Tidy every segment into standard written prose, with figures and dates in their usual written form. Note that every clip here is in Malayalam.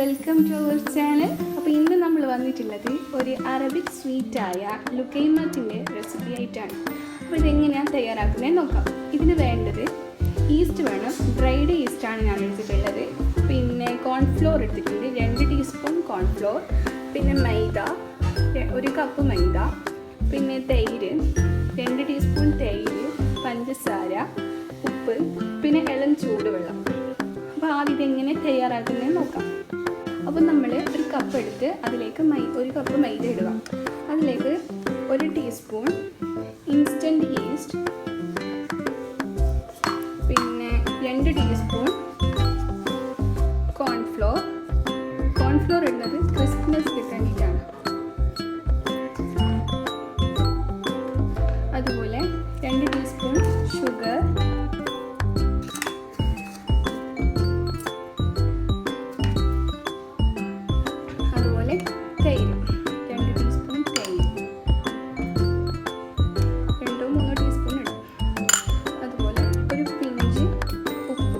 Welcome to our channel. അപ്പോൾ ഇന്ന് നമ്മൾ വന്നിട്ടുള്ളത് ഒരു അറബിക് സ്വീറ്റായ ലുക്കൈമത്തിൻ്റെ റെസിപ്പി ആയിട്ടാണ്. അപ്പോൾ ഇതെങ്ങനെയാണ് തയ്യാറാക്കുന്നത് നോക്കാം. ഇതിന് വേണ്ടത് ഈസ്റ്റ് വേണം. ഡ്രൈഡ് ഈസ്റ്റാണ് ഞാൻ എടുത്തിട്ടുള്ളത്. പിന്നെ കോൺഫ്ലോർ എടുത്തിട്ടുണ്ട്, 2 ടീസ്പൂൺ കോൺഫ്ലോർ. പിന്നെ മൈദ, 1 കപ്പ് മൈദ. പിന്നെ തൈര്, 2 ടീസ്പൂൺ തൈര്. പഞ്ചസാര, ഉപ്പ്, പിന്നെ ഇളം ചൂടുവെള്ളം. അപ്പോൾ ആദ്യം ഇതെങ്ങനെ തയ്യാറാക്കുന്നത് നോക്കാം. അപ്പോൾ നമ്മൾ ഒരു കപ്പ് എടുത്ത് അതിലേക്ക് 1 കപ്പ് മൈദ ഇടുക. അതിലേക്ക് 1 ടീസ്പൂൺ ഇൻസ്റ്റൻറ്റ് ഈസ്റ്റ്, പിന്നെ 2 ടീസ്പൂൺ കോൺഫ്ലോർ. കോൺഫ്ലോർ ഇടുന്നത് ക്രിസ്പിനെസ് കിട്ടാനായിട്ടാണ്. അതുപോലെ 2 ടീസ്പൂൺ ഷുഗർ, അതുപോലെ തൈര്, 2 ടീസ്പൂൺ തൈര്, 2-3 ടീസ്പൂൺ ഇടും. അതുപോലെ ഒരു പിഞ്ച് ഉപ്പ്.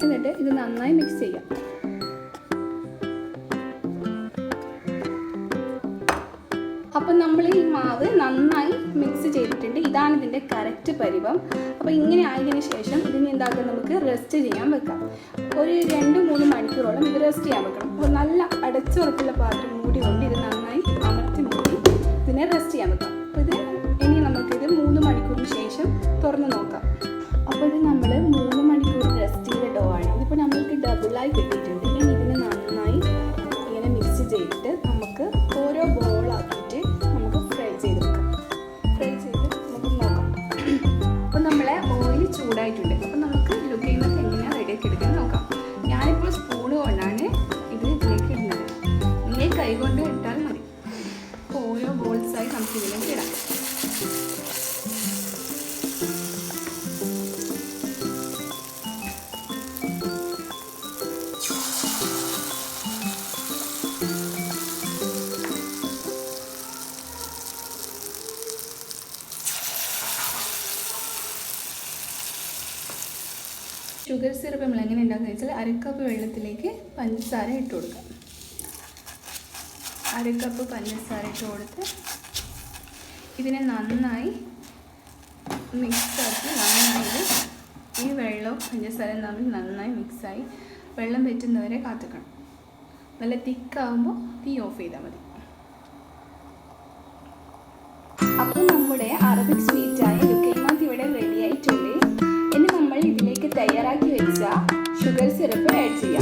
എന്നിട്ട് ഇത് നന്നായി മിക്സ് ചെയ്യാം. അപ്പോൾ നമ്മൾ ഈ മാവ് നന്നായി മിക്സ് ചെയ്തിട്ടുണ്ട്. ഇതാണ് ഇതിൻ്റെ കറക്റ്റ് പരുവം. അപ്പോൾ ഇങ്ങനെ ആയതിനു ശേഷം ഇതിന് എന്താക്കാം, നമുക്ക് റെസ്റ്റ് ചെയ്യാൻ വെക്കാം. ഒരു 2-3 മണിക്കൂറോളം ഇത് റെസ്റ്റ് ചെയ്യാൻ വെക്കണം. അപ്പോൾ നല്ല അടച്ചുറപ്പുള്ള പാത്രം മൂടി കൊണ്ട് ഇത് നന്നായി അമർത്തി മൂടി ഇതിനെ റെസ്റ്റ് ചെയ്യാൻ വെക്കാം. അപ്പോൾ ഇനി നമുക്കിത് 3 മണിക്കൂറിന് ശേഷം തുറന്ന് നോക്കാം. അപ്പോൾ ഇത് നമ്മൾ 3 മണിക്കൂർ റെസ്റ്റ് ചെയ്ത ഡോ ആണ്. ഇതിപ്പോൾ നമ്മൾക്ക് ഡബിളായി കിട്ടിയിട്ടുണ്ട്. ഇനി ഇതിനെ നന്നായി ഇങ്ങനെ മിക്സ് ചെയ്തിട്ട് നമുക്ക് ഓരോ ബോളാക്കിയിട്ട് നമുക്ക് ഫ്രൈ ചെയ്തെടുക്കാം. ഫ്രൈ ചെയ്ത് നമുക്ക് നോക്കാം. അപ്പോൾ നമ്മളെ ഓയിൽ ചൂടായിട്ടുണ്ട്. അപ്പോൾ നമുക്ക് ലുക്കൈമത്ത് എങ്ങനെയാണ് റെഡിയാക്കി എടുക്കുന്നത് നോക്കാം. ഞാനിപ്പോൾ സ്പൂണ് കൊണ്ടാണ് ഇതിലേക്ക് ഇടുന്നത്. നിങ്ങൾ കൈ കൊണ്ട് ഇട്ടാൽ മതി. അപ്പോൾ ഓരോ ബോൾസായി നമുക്ക് ഇതിലേക്ക് ഇടാം. ഷുഗർ സിറപ്പ് നമ്മൾ എങ്ങനെ ഉണ്ടാക്കുക വെച്ചാൽ 1 കപ്പ് വെള്ളത്തിലേക്ക് പഞ്ചസാര ഇട്ട് കൊടുക്കുക. 1 കപ്പ് പഞ്ചസാര ഇട്ട് കൊടുത്ത് ഇതിനെ നന്നായി മിക്സാക്കി നന്നായി ഈ വെള്ളവും പഞ്ചസാരയും തമ്മിൽ നന്നായി മിക്സായി വെള്ളം വറ്റുന്നവരെ കാത്തിക്കണം. നല്ല തിക്കാവുമ്പോൾ തീ ഓഫ് ചെയ്താൽ മതി. അപ്പോൾ നമ്മുടെ അറബിക് സ്വീറ്റായ ലുക്കൈമത്ത് ഇവിടെ റെഡി ആയിട്ടുണ്ട്. ഇനി നമ്മൾ ഇതിലേക്ക് തയ്യാറാക്കി വെച്ച ഷുഗർ സിറപ്പ് ആഡ് ചെയ്യാം.